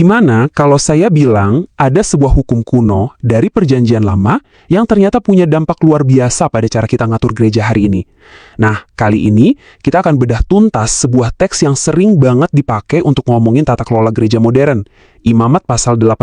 Gimana kalau saya bilang ada sebuah hukum kuno dari Perjanjian Lama yang ternyata punya dampak luar biasa pada cara kita ngatur gereja hari ini? Nah, kali ini kita akan bedah tuntas sebuah teks yang sering banget dipakai untuk ngomongin tata kelola gereja modern, Imamat pasal 18.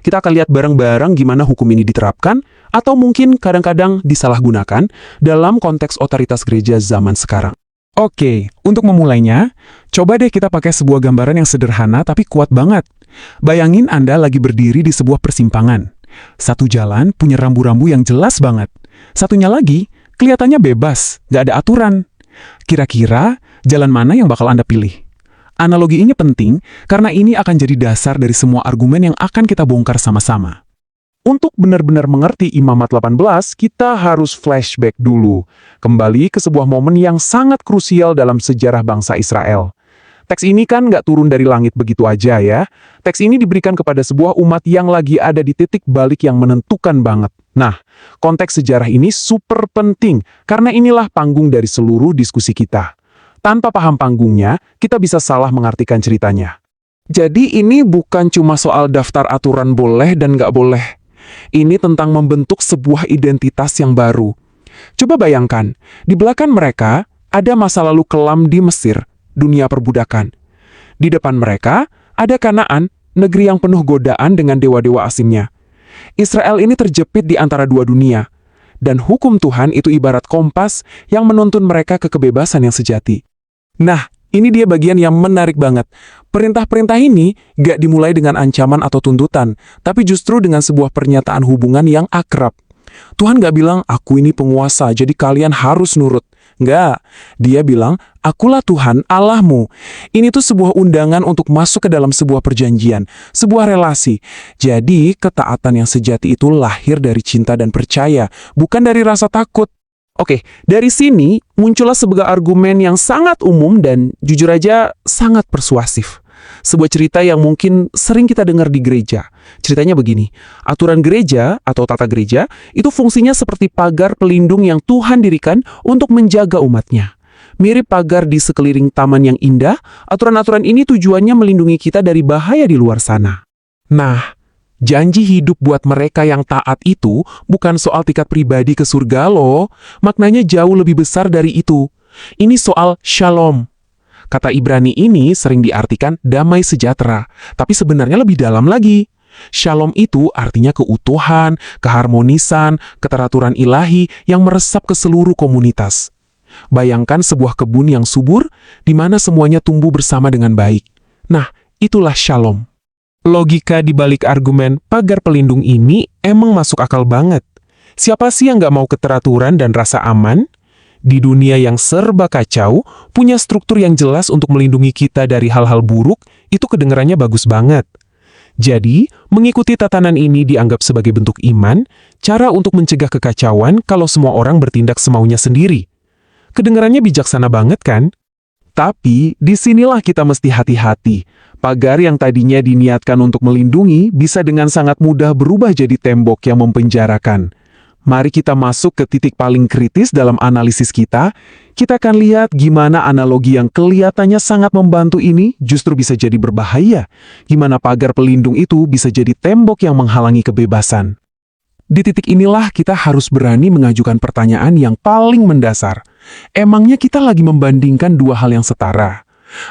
Kita akan lihat bareng-bareng gimana hukum ini diterapkan, atau mungkin kadang-kadang disalahgunakan dalam konteks otoritas gereja zaman sekarang. Oke, untuk memulainya, coba deh kita pakai sebuah gambaran yang sederhana tapi kuat banget. Bayangin Anda lagi berdiri di sebuah persimpangan. Satu jalan punya rambu-rambu yang jelas banget. Satunya lagi, kelihatannya bebas, nggak ada aturan. Kira-kira, jalan mana yang bakal Anda pilih? Analogi ini penting karena ini akan jadi dasar dari semua argumen yang akan kita bongkar sama-sama. Untuk benar-benar mengerti Imamat 18, kita harus flashback dulu. Kembali ke sebuah momen yang sangat krusial dalam sejarah bangsa Israel. Teks ini kan nggak turun dari langit begitu aja ya. Teks ini diberikan kepada sebuah umat yang lagi ada di titik balik yang menentukan banget. Nah, konteks sejarah ini super penting, karena inilah panggung dari seluruh diskusi kita. Tanpa paham panggungnya, kita bisa salah mengartikan ceritanya. Jadi ini bukan cuma soal daftar aturan boleh dan nggak boleh. Ini tentang membentuk sebuah identitas yang baru. Coba bayangkan, di belakang mereka ada masa lalu kelam di Mesir, dunia perbudakan. Di depan mereka ada Kanaan, negeri yang penuh godaan dengan dewa-dewa asingnya. Israel ini terjepit di antara dua dunia, dan hukum Tuhan itu ibarat kompas yang menuntun mereka ke kebebasan yang sejati. Nah, ini dia bagian yang menarik banget. Perintah-perintah ini gak dimulai dengan ancaman atau tuntutan, tapi justru dengan sebuah pernyataan hubungan yang akrab. Tuhan gak bilang, aku ini penguasa, jadi kalian harus nurut. Nggak, dia bilang, akulah Tuhan Allahmu. Ini tuh sebuah undangan untuk masuk ke dalam sebuah perjanjian, sebuah relasi. Jadi, ketaatan yang sejati itu lahir dari cinta dan percaya, bukan dari rasa takut. Oke, dari sini muncullah sebuah argumen yang sangat umum dan jujur aja sangat persuasif. Sebuah cerita yang mungkin sering kita dengar di gereja. Ceritanya begini, aturan gereja atau tata gereja itu fungsinya seperti pagar pelindung yang Tuhan dirikan untuk menjaga umatnya. Mirip pagar di sekeliling taman yang indah, aturan-aturan ini tujuannya melindungi kita dari bahaya di luar sana. Nah, janji hidup buat mereka yang taat itu bukan soal tiket pribadi ke surga loh. Maknanya jauh lebih besar dari itu. Ini soal shalom. Kata Ibrani ini sering diartikan damai sejahtera, tapi sebenarnya lebih dalam lagi. Shalom itu artinya keutuhan, keharmonisan, keteraturan ilahi yang meresap ke seluruh komunitas. Bayangkan sebuah kebun yang subur, di mana semuanya tumbuh bersama dengan baik. Nah, itulah shalom. Logika di balik argumen pagar pelindung ini emang masuk akal banget. Siapa sih yang nggak mau keteraturan dan rasa aman? Di dunia yang serba kacau, punya struktur yang jelas untuk melindungi kita dari hal-hal buruk, itu kedengarannya bagus banget. Jadi, mengikuti tatanan ini dianggap sebagai bentuk iman, cara untuk mencegah kekacauan kalau semua orang bertindak semaunya sendiri. Kedengarannya bijaksana banget kan? Tapi, disinilah kita mesti hati-hati. Pagar yang tadinya diniatkan untuk melindungi bisa dengan sangat mudah berubah jadi tembok yang mempenjarakan. Mari kita masuk ke titik paling kritis dalam analisis kita. Kita akan lihat gimana analogi yang kelihatannya sangat membantu ini justru bisa jadi berbahaya. Gimana pagar pelindung itu bisa jadi tembok yang menghalangi kebebasan. Di titik inilah kita harus berani mengajukan pertanyaan yang paling mendasar. Emangnya kita lagi membandingkan dua hal yang setara?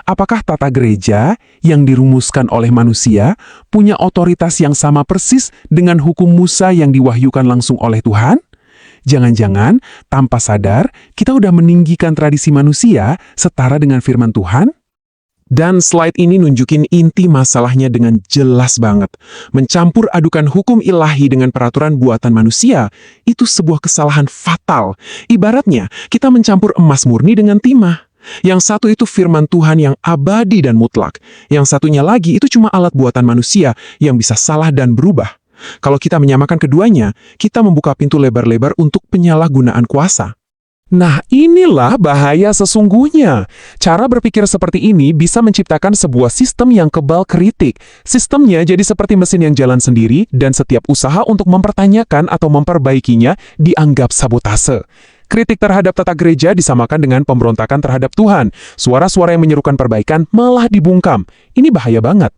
Apakah tata gereja yang dirumuskan oleh manusia punya otoritas yang sama persis dengan hukum Musa yang diwahyukan langsung oleh Tuhan? Jangan-jangan, tanpa sadar, kita udah meninggikan tradisi manusia setara dengan firman Tuhan? Dan slide ini nunjukin inti masalahnya dengan jelas banget. Mencampur adukan hukum ilahi dengan peraturan buatan manusia, itu sebuah kesalahan fatal. Ibaratnya, kita mencampur emas murni dengan timah. Yang satu itu firman Tuhan yang abadi dan mutlak. Yang satunya lagi itu cuma alat buatan manusia yang bisa salah dan berubah. Kalau kita menyamakan keduanya, kita membuka pintu lebar-lebar untuk penyalahgunaan kuasa. Nah, inilah bahaya sesungguhnya. Cara berpikir seperti ini bisa menciptakan sebuah sistem yang kebal kritik. Sistemnya jadi seperti mesin yang jalan sendiri dan setiap usaha untuk mempertanyakan atau memperbaikinya dianggap sabotase. Kritik terhadap tata gereja disamakan dengan pemberontakan terhadap Tuhan. Suara-suara yang menyerukan perbaikan malah dibungkam. Ini bahaya banget.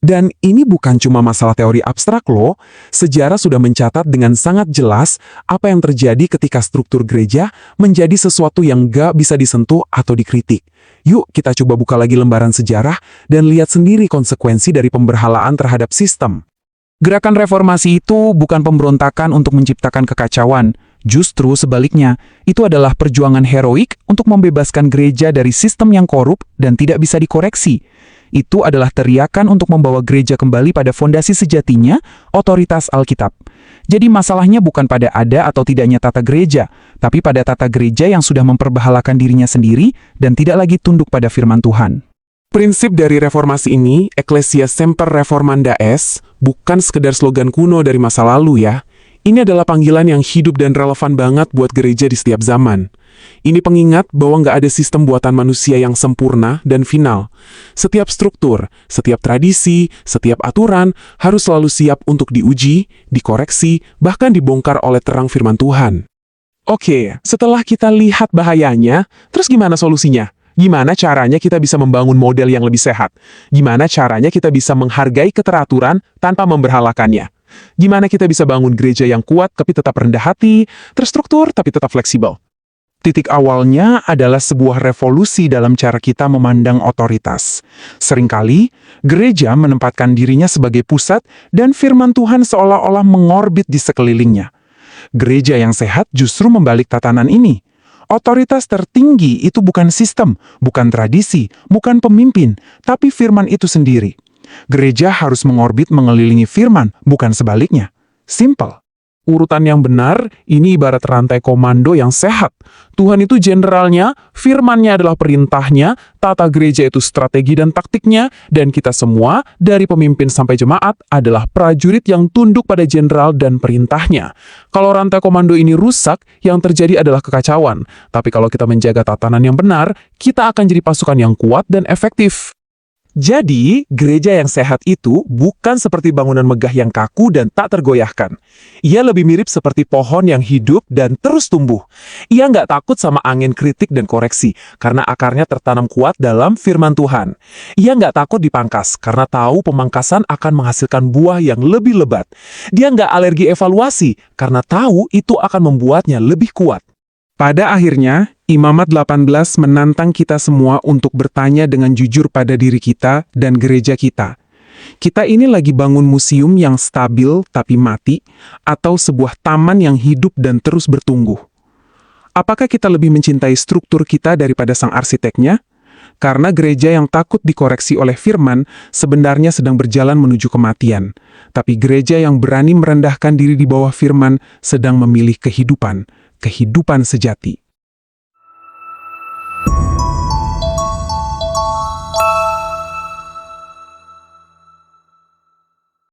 Dan ini bukan cuma masalah teori abstrak loh, sejarah sudah mencatat dengan sangat jelas apa yang terjadi ketika struktur gereja menjadi sesuatu yang gak bisa disentuh atau dikritik. Yuk kita coba buka lagi lembaran sejarah dan lihat sendiri konsekuensi dari pemberhalaan terhadap sistem. Gerakan reformasi itu bukan pemberontakan untuk menciptakan kekacauan. Justru sebaliknya, itu adalah perjuangan heroik untuk membebaskan gereja dari sistem yang korup dan tidak bisa dikoreksi. Itu adalah teriakan untuk membawa gereja kembali pada fondasi sejatinya, otoritas Alkitab. Jadi masalahnya bukan pada ada atau tidaknya tata gereja, tapi pada tata gereja yang sudah memperbahalakan dirinya sendiri dan tidak lagi tunduk pada firman Tuhan. Prinsip dari reformasi ini, Ecclesia Semper Reformanda Est, bukan sekedar slogan kuno dari masa lalu ya. Ini adalah panggilan yang hidup dan relevan banget buat gereja di setiap zaman. Ini pengingat bahwa nggak ada sistem buatan manusia yang sempurna dan final. Setiap struktur, setiap tradisi, setiap aturan harus selalu siap untuk diuji, dikoreksi, bahkan dibongkar oleh terang firman Tuhan. Oke, setelah kita lihat bahayanya, terus gimana solusinya? Gimana caranya kita bisa membangun model yang lebih sehat? Gimana caranya kita bisa menghargai keteraturan tanpa memberhalakannya? Gimana kita bisa bangun gereja yang kuat tapi tetap rendah hati, terstruktur tapi tetap fleksibel? Titik awalnya adalah sebuah revolusi dalam cara kita memandang otoritas. Seringkali, gereja menempatkan dirinya sebagai pusat dan firman Tuhan seolah-olah mengorbit di sekelilingnya. Gereja yang sehat justru membalik tatanan ini. Otoritas tertinggi itu bukan sistem, bukan tradisi, bukan pemimpin, tapi firman itu sendiri. Gereja harus mengorbit mengelilingi firman, bukan sebaliknya. Simple. Urutan yang benar, ini ibarat rantai komando yang sehat. Tuhan itu jenderalnya, firman-Nya adalah perintahnya, tata gereja itu strategi dan taktiknya, dan kita semua, dari pemimpin sampai jemaat, adalah prajurit yang tunduk pada jenderal dan perintahnya. Kalau rantai komando ini rusak, yang terjadi adalah kekacauan. Tapi kalau kita menjaga tatanan yang benar, kita akan jadi pasukan yang kuat dan efektif. Jadi, gereja yang sehat itu bukan seperti bangunan megah yang kaku dan tak tergoyahkan. Ia lebih mirip seperti pohon yang hidup dan terus tumbuh. Ia nggak takut sama angin kritik dan koreksi, karena akarnya tertanam kuat dalam firman Tuhan. Ia nggak takut dipangkas, karena tahu pemangkasan akan menghasilkan buah yang lebih lebat. Dia nggak alergi evaluasi, karena tahu itu akan membuatnya lebih kuat. Pada akhirnya, Imamat 18 menantang kita semua untuk bertanya dengan jujur pada diri kita dan gereja kita. Kita ini lagi bangun museum yang stabil tapi mati, atau sebuah taman yang hidup dan terus bertumbuh. Apakah kita lebih mencintai struktur kita daripada sang arsiteknya? Karena gereja yang takut dikoreksi oleh firman sebenarnya sedang berjalan menuju kematian. Tapi gereja yang berani merendahkan diri di bawah firman sedang memilih kehidupan sejati.